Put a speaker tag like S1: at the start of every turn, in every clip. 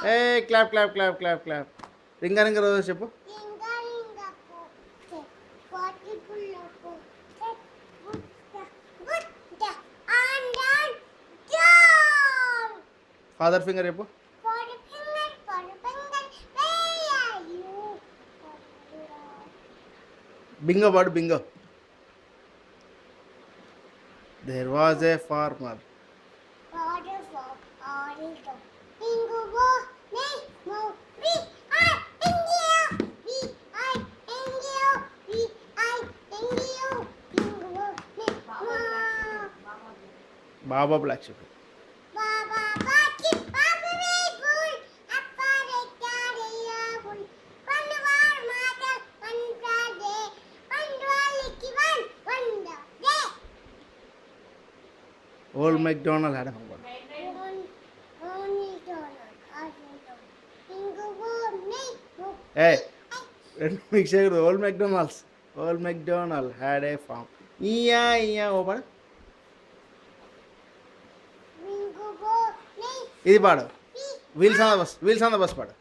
S1: ఏ clap clap clap clap clap. Ringa ringa రోజు చెప్పు. Father finger చెప్పు. బింగో పాడు bingo. There was a farmer. Baba black sheep. Old McDonald had a farm. ఏ రెండు mix చేయకూడదు. Old McDonald had a farm. ఇయా ఇయా ఓ పాడు. ఇది పాడు. వీల్స్ ఆన్ ద బస్ పాడు.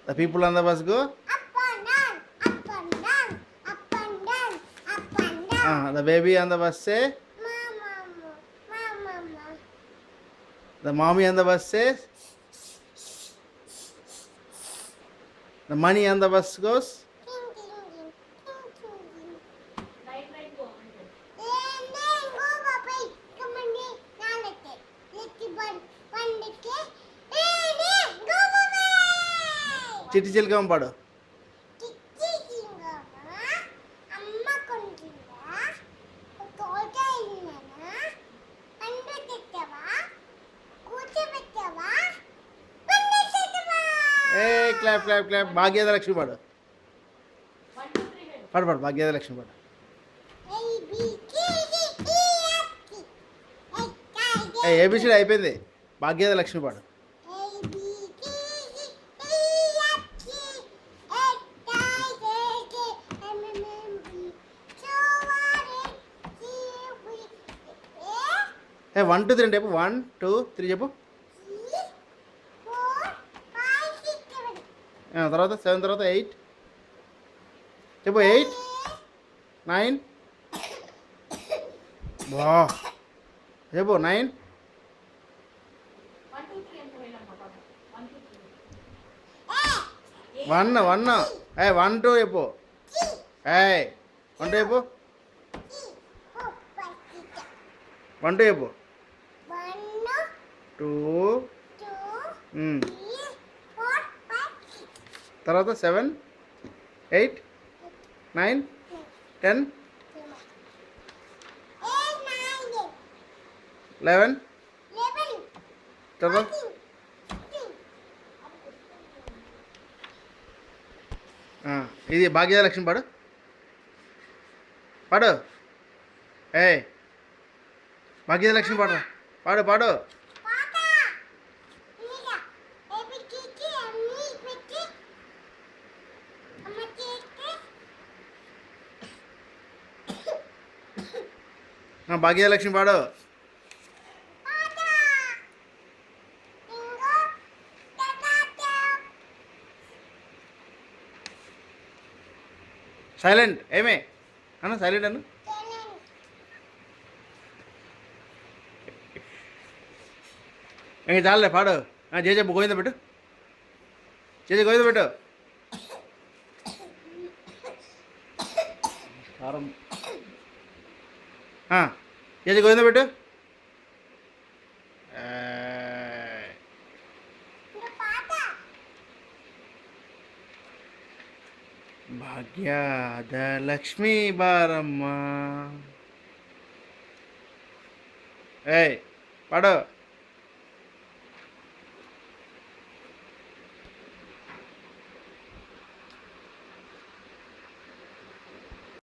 S1: The people on the bus go
S2: up and down, up and down, up and down, up and down.
S1: The baby on the bus say
S2: Mama, mama.
S1: the mommy on the bus says the money on the bus goes
S2: Ting, ting, ting, ting, ting.
S3: Right, go.
S2: And then go, Papa. Come on, Nalate. Let's one decay. And then go, Papa.
S1: చిట్టి చిలకమ్మ పాడు.
S2: చిట్టి చింగమ్మ అమ్మ కొంటుందా తోట ఇల్లనా పండు తెచ్చవా కూర్చోబెట్టవా పండు తెచ్చవా.
S1: ఏ clap clap clap. భాగ్యద Lakshmi పాడు.
S3: 1, 2, 3 head.
S1: పాడు భాగ్యద లక్ష్మి పాడు. ఏబిసిడి అయిపోయింది. భాగ్యద లక్ష్మి పాడు. ఏ 1 2 3 చెప్పు. 1 2 3 చెప్పు. తర్వాత 7 తర్వాత 8 చెప్పు. 8 9 బా చెప్పు. 9
S3: 1, 2, 3 అంటే వెళ్ళమ్మా పాప. 1, 2, 3.
S1: 1 ఏ 1 2 చెప్పు. ఏ 1 2 చెప్పు. 1 2 చెప్పు. 2 తర్వాత 7 8 9 10 11 తర్వాత ఇది భాగ్యద లక్ష్మి పాడు. పాడు. ఏ భాగ్యద లక్ష్మి పాడు. పాడు పాడు. భాగ్యద లక్ష్మి పాడు. సైలెంట్ ఏమే అన్న సైలెంట్ అన్న. ఇంక చాలే పాడు. జేజే గోవింద పెట్టు. జేజే గోవింద పెట్టు. కారం జేజే గోవింద పెట్టు. భాగ్యద లక్ష్మీ బారమ్మ. ఏయ్ పాడు.